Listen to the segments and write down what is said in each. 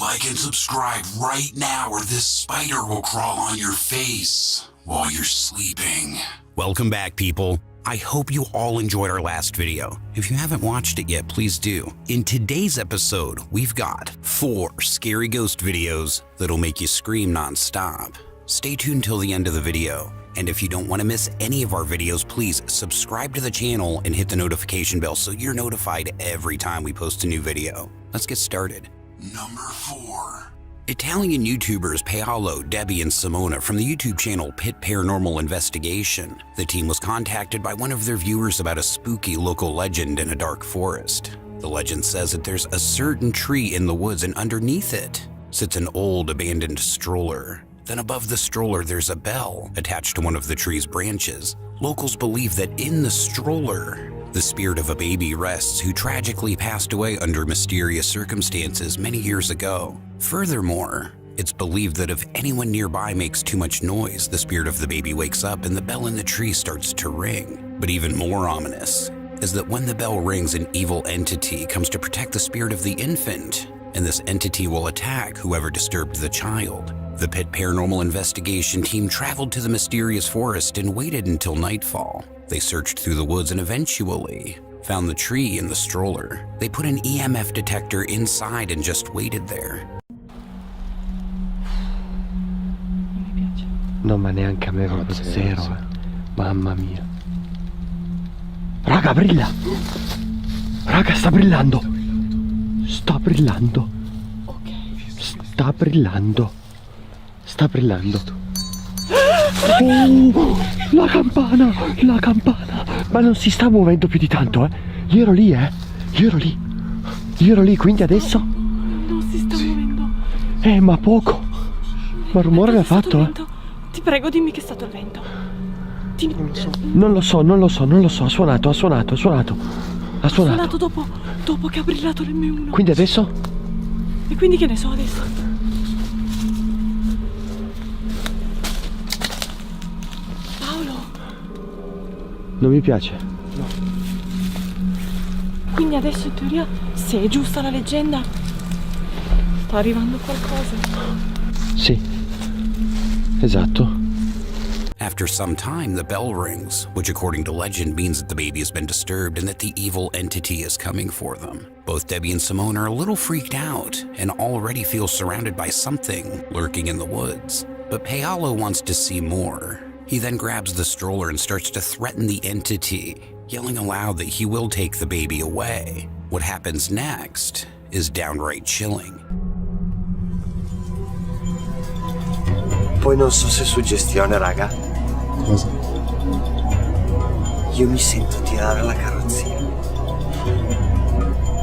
like and subscribe right now or this spider will crawl on your face while you're sleeping. Welcome back, people. I hope you all enjoyed our last video. If you haven't watched it yet, please do. In today's episode, we've got 4 scary ghost videos that'll make you scream non-stop. Stay tuned till the end of the video. And if you don't want to miss any of our videos, please subscribe to the channel and hit the notification bell so you're notified every time we post a new video. Let's get started. Number 4. Italian YouTubers Paolo, Debbie, and Simona from the YouTube channel Pit Paranormal Investigation. The team was contacted by one of their viewers about a spooky local legend in a dark forest. The legend says that there's a certain tree in the woods and underneath it sits an old abandoned stroller. Then above the stroller there's a bell attached to one of the tree's branches. Locals believe that in the stroller, the spirit of a baby rests who tragically passed away under mysterious circumstances many years ago. Furthermore, it's believed that if anyone nearby makes too much noise, the spirit of the baby wakes up and the bell in the tree starts to ring. But even more ominous is that when the bell rings, an evil entity comes to protect the spirit of the infant, and this entity will attack whoever disturbed the child. The Pit Paranormal Investigation team traveled to the mysterious forest and waited until nightfall. They searched through the woods and eventually found the tree and the stroller. They put an EMF detector inside and just waited there. No, ma neanche a me proprio zero, eh. Mamma mia. Raga, brilla! Raga, sta brillando! Sta brillando! Sta brillando! Sta brillando! Oh, la campana! La campana! Ma non si sta muovendo più di tanto, eh! Io ero lì, eh! Io ero lì! Io ero lì, quindi adesso? Non si sta muovendo. Ma poco! Ma rumore l'ha fatto, eh! Ti prego, dimmi che è stato il vento. Non lo so, ha suonato. Ha suonato dopo che ha brillato l'M1. Quindi adesso? E quindi che ne so adesso? Paolo! Non mi piace. No. Quindi adesso in teoria, se è giusta la leggenda, sta arrivando qualcosa. Sì. Esatto. After some time, the bell rings, which according to legend means that the baby has been disturbed and that the evil entity is coming for them. Both Debbie and Simone are a little freaked out and already feel surrounded by something lurking in the woods. But Paolo wants to see more. He then grabs the stroller and starts to threaten the entity, yelling aloud that he will take the baby away. What happens next is downright chilling. Poi non so se è suggestione, raga. Cosa? Io mi sento tirare la carrozzina.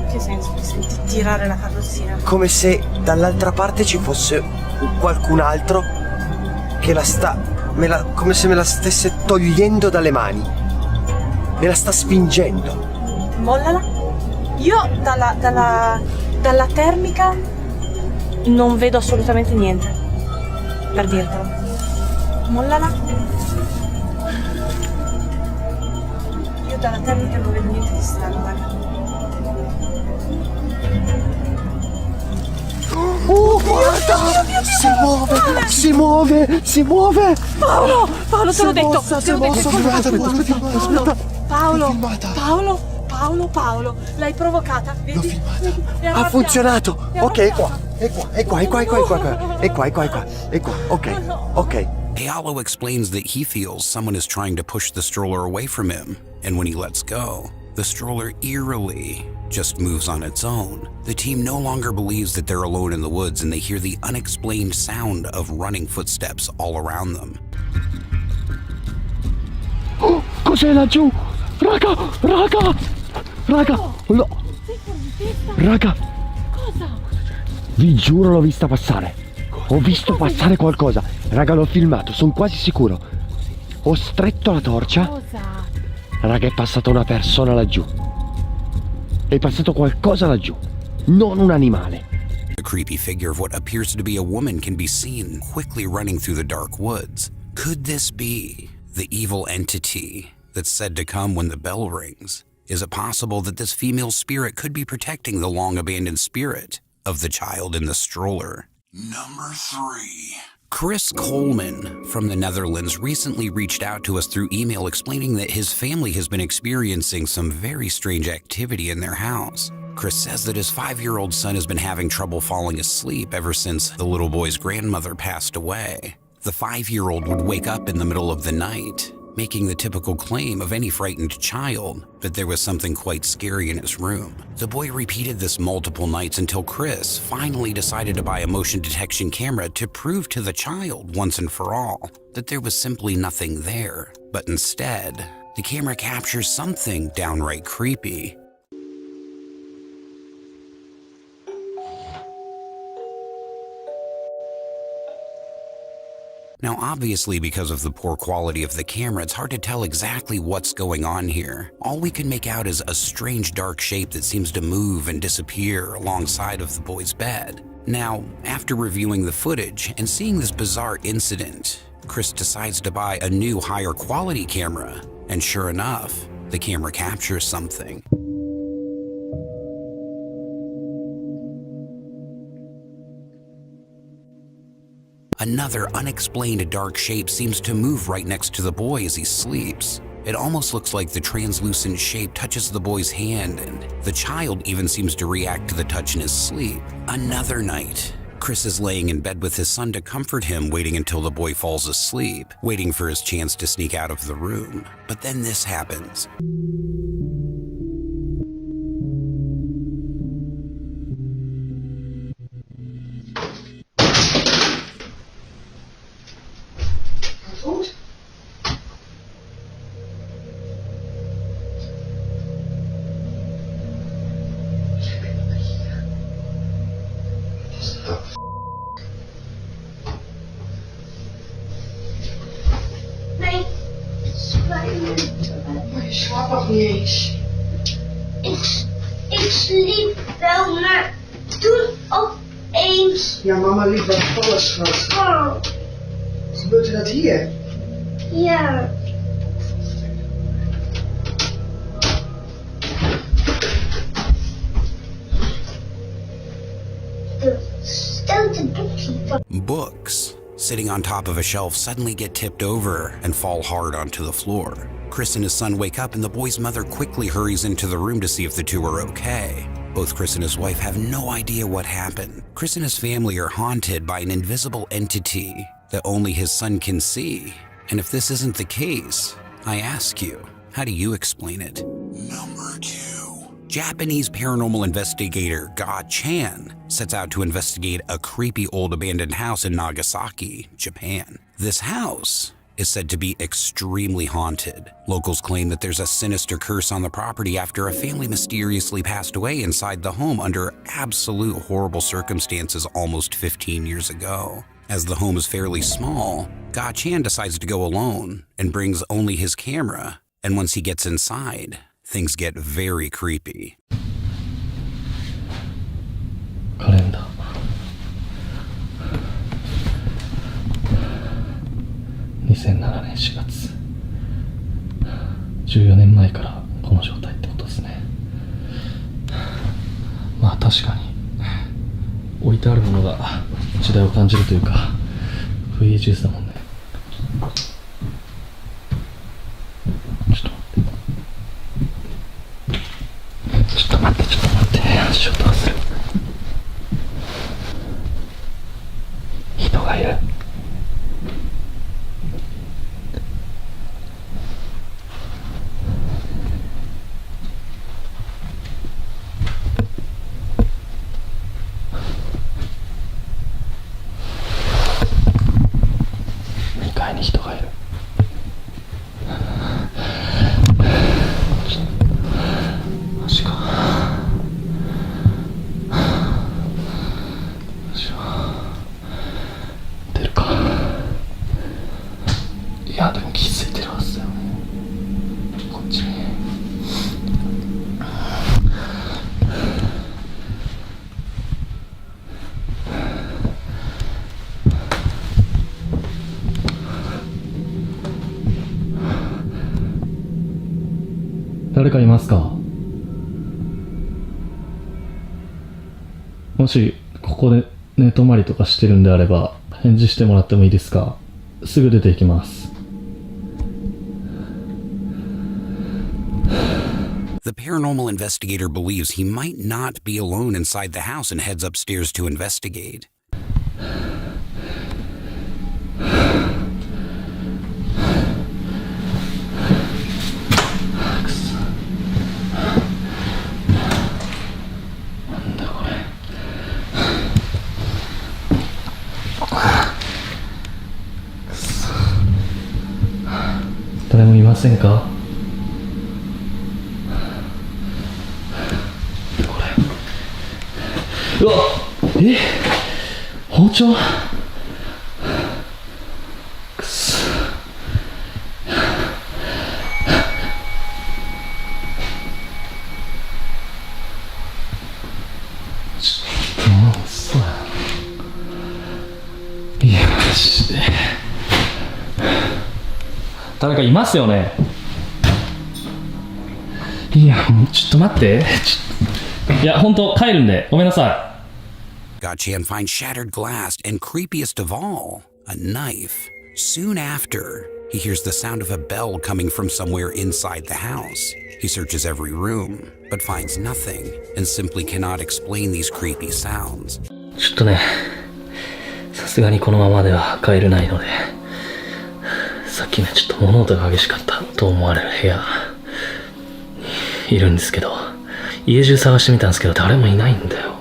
Che senso ti senti tirare la carrozzina? Come se dall'altra parte ci fosse qualcun altro che come se me la stesse togliendo dalle mani. Me la sta spingendo. Mollala. Io dalla termica non vedo assolutamente niente. Per dirtelo. Mollala. Io dalla termica non vedo niente di strano, guarda. Oh, guarda! Si muove! Paolo, te l'ho detto. Paolo, l'hai provocata. L'ho filmata. Ha funzionato. Ok, è qua. Ok. Paolo explains that he feels someone is trying to push the stroller away from him, and when he lets go, the stroller eerily just moves on its own. The team no longer believes that they're alone in the woods and they hear the unexplained sound of running footsteps all around them. Oh, cos'è laggiù? Raga! No. Raga! Cosa? Vi giuro l'ho vista passare. Ho visto passare qualcosa. Raga, l'ho filmato, sono quasi sicuro. Ho stretto la torcia. Cosa? Raga, è passata una persona laggiù. È passato qualcosa laggiù. Non un animale. A creepy figure of what appears to be a woman can be seen quickly running through the dark woods. Could this be the evil entity that's said to come when the bell rings? Is it possible that this female spirit could be protecting the long-abandoned spirit of the child in the stroller. Number 3. Chris Coleman from the Netherlands recently reached out to us through email explaining that his family has been experiencing some very strange activity in their house. Chris says that his 5-year-old son has been having trouble falling asleep ever since the little boy's grandmother passed away. The 5-year-old would wake up in the middle of the night, making the typical claim of any frightened child that there was something quite scary in his room. The boy repeated this multiple nights until Chris finally decided to buy a motion detection camera to prove to the child once and for all that there was simply nothing there. But instead, the camera captures something downright creepy. Now, obviously, because of the poor quality of the camera, it's hard to tell exactly what's going on here. All we can make out is a strange dark shape that seems to move and disappear alongside of the boy's bed. Now, after reviewing the footage and seeing this bizarre incident, Chris decides to buy a new higher quality camera. And sure enough, the camera captures something. Another unexplained dark shape seems to move right next to the boy as he sleeps. It almost looks like the translucent shape touches the boy's hand, and the child even seems to react to the touch in his sleep. Another night, Chris is laying in bed with his son to comfort him, waiting until the boy falls asleep, waiting for his chance to sneak out of the room. But then this happens. Ik sliep wel, maar toen opeens... Ja, mama liep wat vallen, schat. Oh, Gebeurt er dat hier? ja. De stoute boekje. Books sitting on top of a shelf suddenly get tipped over and fall hard onto the floor. Chris and his son wake up and the boy's mother quickly hurries into the room to see if the two are okay. Both Chris and his wife have no idea what happened. Chris and his family are haunted by an invisible entity that only his son can see. And if this isn't the case, I ask you, how do you explain it? Number 2. Japanese paranormal investigator Ga Chan sets out to investigate a creepy old abandoned house in Nagasaki, Japan. This house is said to be extremely haunted. Locals claim that there's a sinister curse on the property after a family mysteriously passed away inside the home under absolute horrible circumstances almost 15 years ago. As the home is fairly small, Ga Chan decides to go alone and brings only his camera. And once he gets inside, things get very creepy. カレンダー2007年4月14年前からこの状態ってことですね。まあ確かに置いてあるものが時代を感じるというか VHS だもんね。ちょっと待って足音がする。人がいる。2階に人がいる。マジか。出るか。いやでも気づいてるはずだよね。こっちに。誰かいますか？ももしここで寝泊まりとかしてるんであれば返事してもらってもいいですか？すぐ出ていきます。The paranormal investigator believes he might not be alone inside the house and heads upstairs to investigate. 誰もいませんか？うわっ、包丁？くそ。ちょっともうそうや。いやマジで。誰かいますよね？いやもうちょっと待って。いや本当帰るんでごめんなさい。Gachan finds shattered glass and, creepiest of all, a knife. Soon after, he hears the sound of a bell coming from somewhere inside the house. He searches every room, but finds nothing, and simply cannot explain these creepy sounds. ちょっとね、さすがにこのままでは帰れないので、さっきねちょっと物音が激しかったと思われる部屋にいるんですけど、家中探してみたんですけど誰もいないんだよ。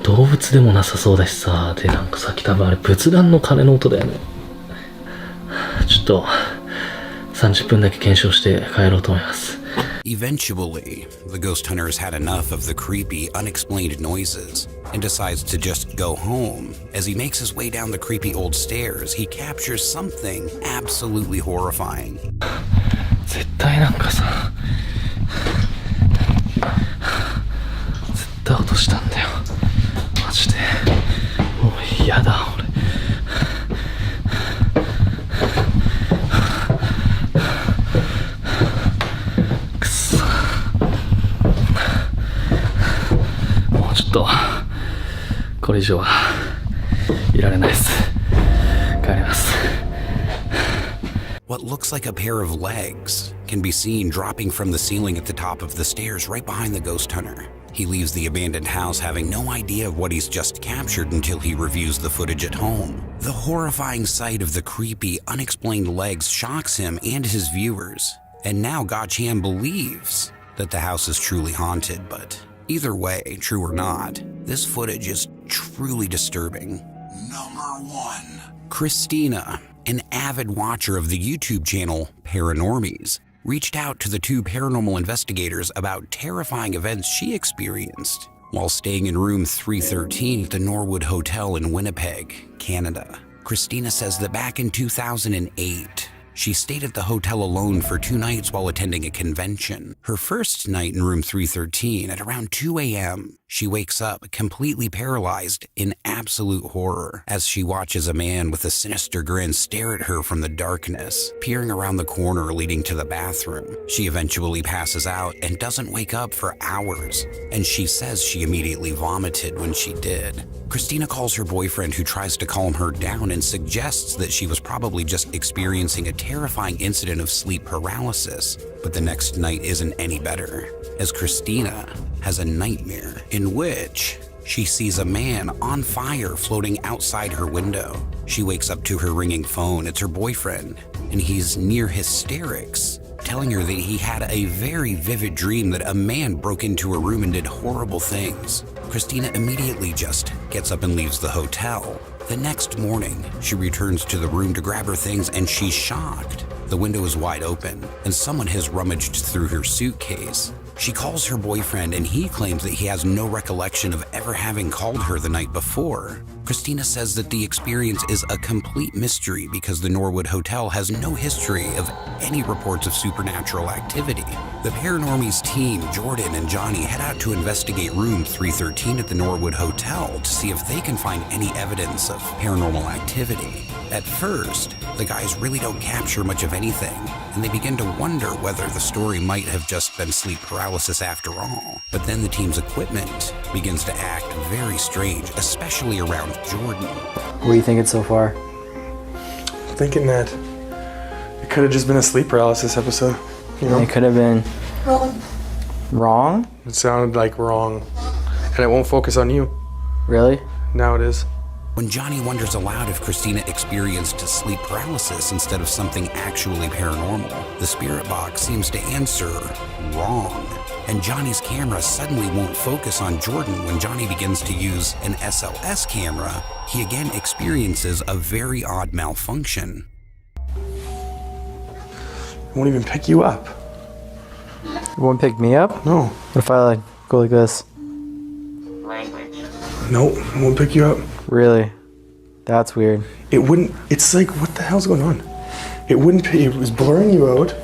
動物でもなさそうだしさ、でなんかさっき多分あれ仏壇の鐘の音だよね。ちょっと30分だけ検証して帰ろうと思います。 Eventually, the ghost hunter has had enough of the creepy, unexplained noises and decides to just go home. As he makes his way down the creepy old stairs, he captures something absolutely horrifying. 絶対なんかさ、絶対落としたんだよ。マジでもう嫌だ俺。くそ、もうちょっとこれ以上はいられないです。帰ります。 What looks like a pair of legs can be seen dropping from the ceiling at the top of the stairs right behind the ghost hunter. He leaves the abandoned house having no idea of what he's just captured until he reviews the footage at home. The horrifying sight of the creepy, unexplained legs shocks him and his viewers, and now Gachan believes that the house is truly haunted, but either way, true or not, this footage is truly disturbing. Number 1. Christina, an avid watcher of the YouTube channel Paranormies, reached out to the two paranormal investigators about terrifying events she experienced while staying in room 313 at the Norwood Hotel in Winnipeg, Canada. Christina says that back in 2008, she stayed at the hotel alone for 2 nights while attending a convention. Her first night in room 313 at around 2 a.m., she wakes up completely paralyzed in absolute horror as she watches a man with a sinister grin stare at her from the darkness, peering around the corner leading to the bathroom. She eventually passes out and doesn't wake up for hours, and she says she immediately vomited when she did. Christina calls her boyfriend, who tries to calm her down and suggests that she was probably just experiencing a terrifying incident of sleep paralysis, but the next night isn't any better, as Christina has a nightmare in which she sees a man on fire floating outside her window. She wakes up to her ringing phone. It's her boyfriend, and he's near hysterics, telling her that he had a very vivid dream that a man broke into her room and did horrible things. Christina immediately just gets up and leaves the hotel. The next morning, she returns to the room to grab her things, and she's shocked. The window is wide open, and someone has rummaged through her suitcase. She calls her boyfriend, and he claims that he has no recollection of ever having called her the night before. Christina says that the experience is a complete mystery because the Norwood Hotel has no history of any reports of supernatural activity. The Paranormies team, Jordan and Johnny, head out to investigate room 313 at the Norwood Hotel to see if they can find any evidence of paranormal activity. At first, the guys really don't capture much of anything, and they begin to wonder whether the story might have just been sleep paralysis after all. But then the team's equipment begins to act very strange, especially around Jordan. What are you thinking so far? Thinking that it could have just been a sleep paralysis episode. You know? It could have been wrong? It sounded like wrong. And it won't focus on you. Really? Now it is. When Johnny wonders aloud if Christina experienced sleep paralysis instead of something actually paranormal, the spirit box seems to answer wrong. And Johnny's camera suddenly won't focus on Jordan when Johnny begins to use an SLS camera. He again experiences a very odd malfunction. It won't even pick you up. It won't pick me up? No. What if I like go like this? Nope, it won't pick you up. Really? That's weird. It wouldn't, it's like, what the hell's going on? It wouldn't, it was blurring you out.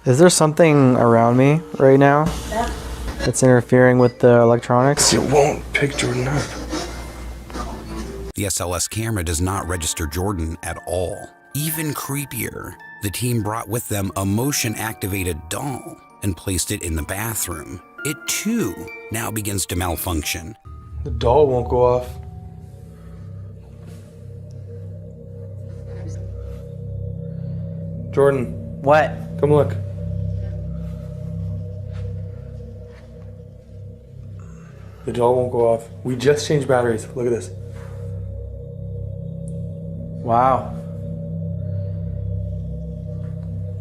Is there something around me right now that's interfering with the electronics? It won't pick Jordan up. The SLS camera does not register Jordan at all. Even creepier, the team brought with them a motion-activated doll and placed it in the bathroom. It too now begins to malfunction. The doll won't go off. Jordan, What? come look. The doll won't go off. We just changed batteries. Look at this. Wow.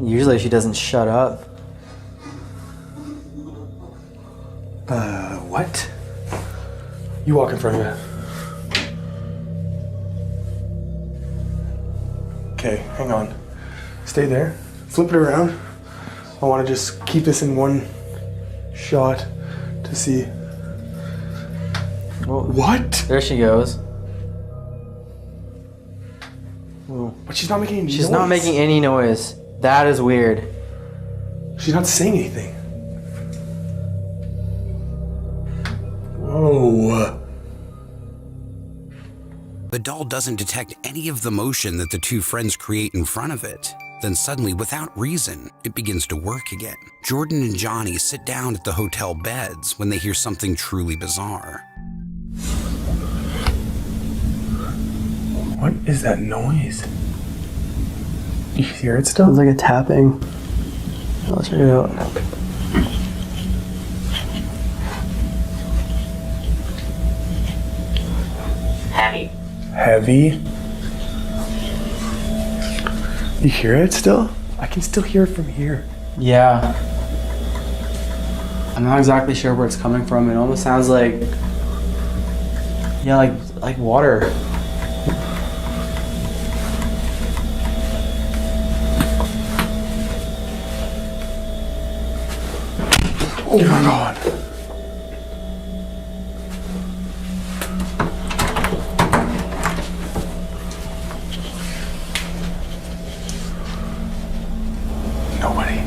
Usually she doesn't shut up. What? You walk in front of it. Okay, hang on. Stay there. Flip it around. I want to just keep this in one shot to see. Well, What? there she goes. But she's not making any noise. She's not making any noise. That is weird. She's not saying anything. Whoa. The doll doesn't detect any of the motion that the two friends create in front of it. Then suddenly, without reason, it begins to work again. Jordan and Johnny sit down at the hotel beds when they hear something truly bizarre. What is that noise? You hear it still? It's like a tapping. Let's check it out. Heavy. You hear it still? I can still hear it from here. Yeah. I'm not exactly sure where it's coming from. It almost sounds like, yeah, like water. Oh my god. Nobody.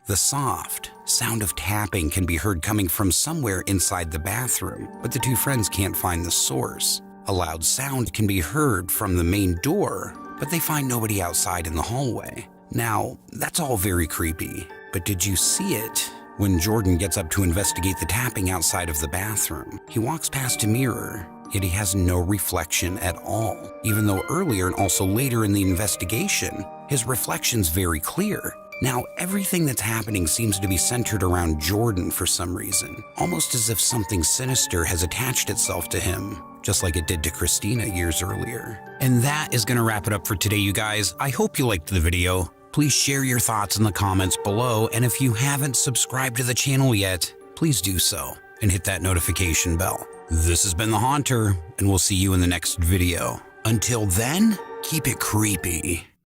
The soft sound of tapping can be heard coming from somewhere inside the bathroom, but the two friends can't find the source. A loud sound can be heard from the main door, but they find nobody outside in the hallway. Now, that's all very creepy, but did you see it? When Jordan gets up to investigate the tapping outside of the bathroom, he walks past a mirror, yet he has no reflection at all. Even though earlier and also later in the investigation, his reflection's very clear. Now, everything that's happening seems to be centered around Jordan for some reason, almost as if something sinister has attached itself to him, just like it did to Christina years earlier. And that is gonna wrap it up for today, you guys. I hope you liked the video. Please share your thoughts in the comments below, and if you haven't subscribed to the channel yet, please do so, and hit that notification bell. This has been The Haunter, and we'll see you in the next video. Until then, keep it creepy.